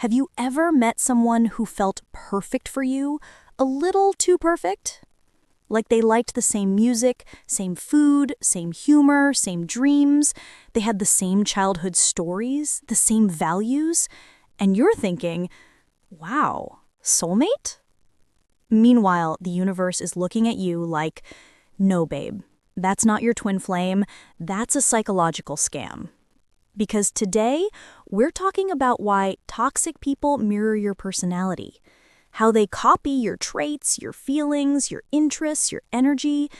Have you ever met someone who felt perfect for you, a little too perfect? Like they liked the same music, same food, same humor, same dreams. They had the same childhood stories, the same values. And you're thinking, wow, soulmate? Meanwhile, the universe is looking at you like, no, babe, that's not your twin flame. That's a psychological scam. Because today, we're talking about why toxic people mirror your personality, how they copy your traits, your feelings, your interests, your energy,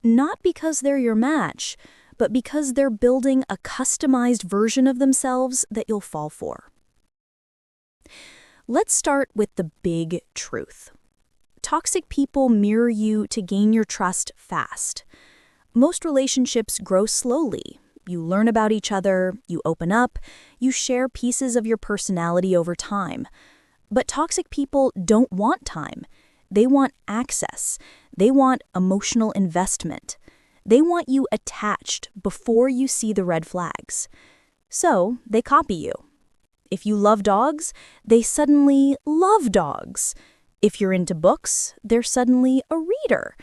not because they're your match, but because they're building a customized version of themselves that you'll fall for. Let's start with the big truth. Toxic people mirror you to gain your trust fast. Most relationships grow slowly. You learn about each other, you open up, you share pieces of your personality over time. But toxic people don't want time. They want access. They want emotional investment. They want you attached before you see the red flags. So they copy you. If you love dogs, they suddenly love dogs. If you're into books, they're suddenly a reader.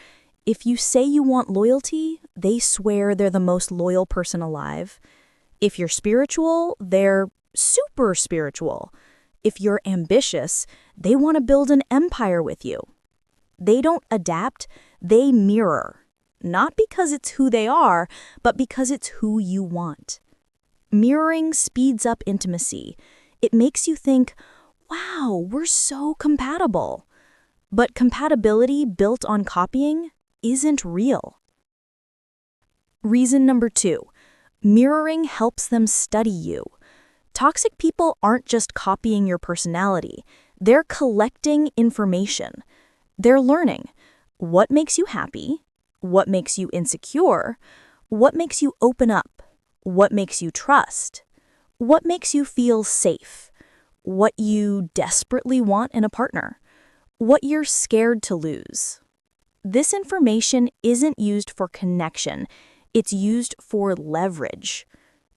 If you say you want loyalty, they swear they're the most loyal person alive. If you're spiritual, they're super spiritual. If you're ambitious, they want to build an empire with you. They don't adapt, they mirror. Not because it's who they are, but because it's who you want. Mirroring speeds up intimacy. It makes you think, wow, we're so compatible. But compatibility built on copying isn't real. Reason number 2, mirroring helps them study you. Toxic people aren't just copying your personality, they're collecting information. They're learning what makes you happy, what makes you insecure, what makes you open up, what makes you trust, what makes you feel safe, what you desperately want in a partner, what you're scared to lose. This information isn't used for connection, it's used for leverage.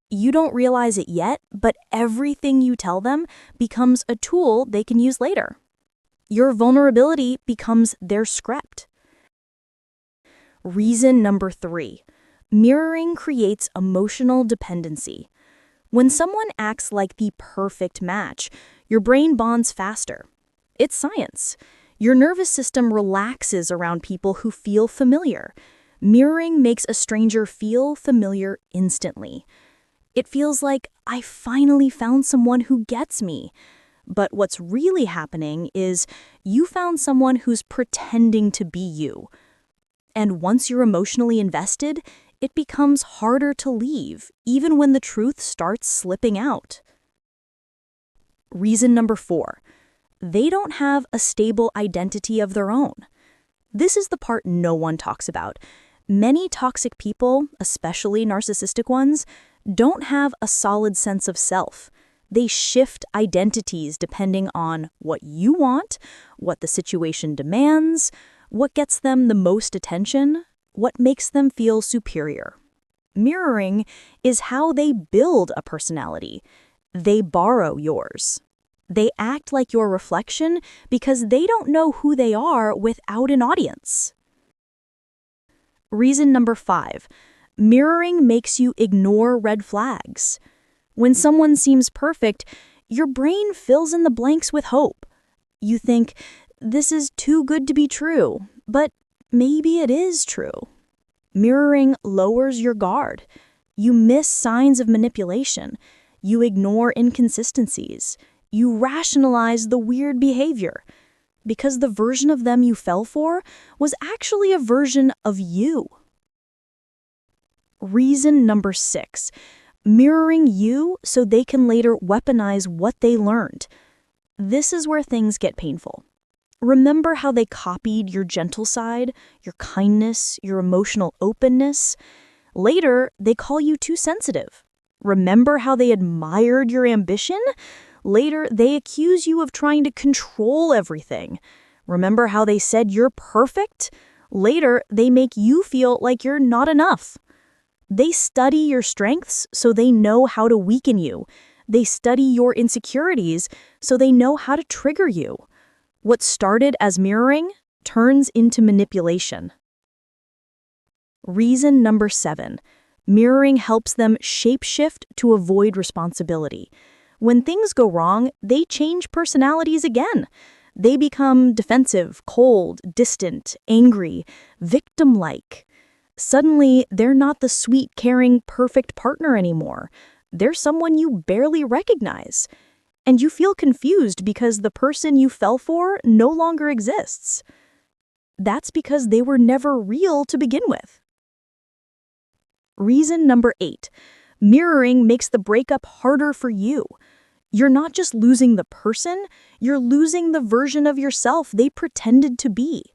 You don't realize it yet, but everything you tell them becomes a tool they can use later. Your vulnerability becomes their script. Reason number 3, mirroring creates emotional dependency. When someone acts like the perfect match, your brain bonds faster. It's science. Your nervous system relaxes around people who feel familiar. Mirroring makes a stranger feel familiar instantly. It feels like, I finally found someone who gets me. But what's really happening is you found someone who's pretending to be you. And once you're emotionally invested, it becomes harder to leave, even when the truth starts slipping out. Reason number 4, they don't have a stable identity of their own. This is the part no one talks about. Many toxic people, especially narcissistic ones, don't have a solid sense of self. They shift identities depending on what you want, what the situation demands, what gets them the most attention, what makes them feel superior. Mirroring is how they build a personality. They borrow yours. They act like your reflection because they don't know who they are without an audience. Reason number 5, mirroring makes you ignore red flags. When someone seems perfect, your brain fills in the blanks with hope. You think, this is too good to be true, but maybe it is true. Mirroring lowers your guard. You miss signs of manipulation. You ignore inconsistencies. You rationalize the weird behavior. Because the version of them you fell for was actually a version of you. Reason number 6, mirroring you so they can later weaponize what they learned. This is where things get painful. Remember how they copied your gentle side, your kindness, your emotional openness? Later, they call you too sensitive. Remember how they admired your ambition? Later, they accuse you of trying to control everything. Remember how they said you're perfect? Later, they make you feel like you're not enough. They study your strengths so they know how to weaken you. They study your insecurities so they know how to trigger you. What started as mirroring turns into manipulation. Reason number 7. Mirroring helps them shapeshift to avoid responsibility. When things go wrong, they change personalities again. They become defensive, cold, distant, angry, victim-like. Suddenly, they're not the sweet, caring, perfect partner anymore. They're someone you barely recognize. And you feel confused because the person you fell for no longer exists. That's because they were never real to begin with. Reason number 8. Mirroring makes the breakup harder for you. You're not just losing the person, you're losing the version of yourself they pretended to be.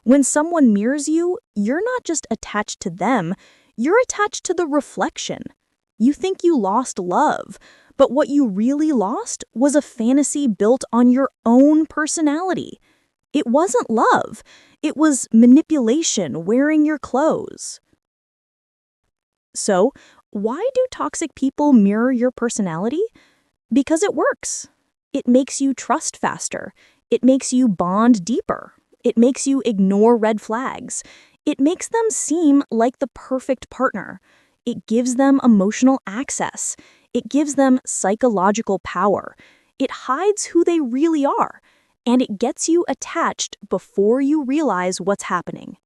When someone mirrors you, you're not just attached to them, you're attached to the reflection. You think you lost love, but what you really lost was a fantasy built on your own personality. It wasn't love, it was manipulation wearing your clothes. So, why do toxic people mirror your personality? Because it works. It makes you trust faster. It makes you bond deeper. It makes you ignore red flags. It makes them seem like the perfect partner. It gives them emotional access. It gives them psychological power. It hides who they really are. And it gets you attached before you realize what's happening.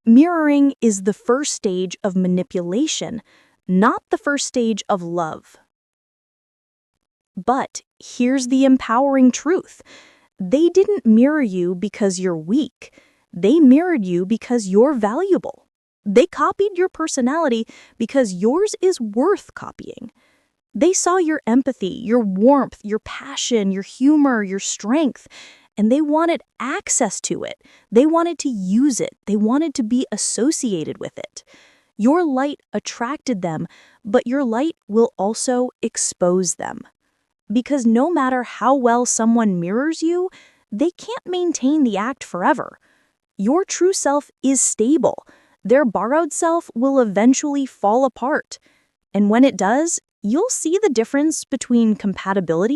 Mirroring is the first stage of manipulation, not the first stage of love. But here's the empowering truth. They didn't mirror you because you're weak. They mirrored you because you're valuable. They copied your personality because yours is worth copying. They saw your empathy, your warmth, your passion, your humor, your strength, and they wanted access to it. They wanted to use it. They wanted to be associated with it. Your light attracted them, but your light will also expose them. Because no matter how well someone mirrors you, they can't maintain the act forever. Your true self is stable. Their borrowed self will eventually fall apart. And when it does, you'll see the difference between compatibility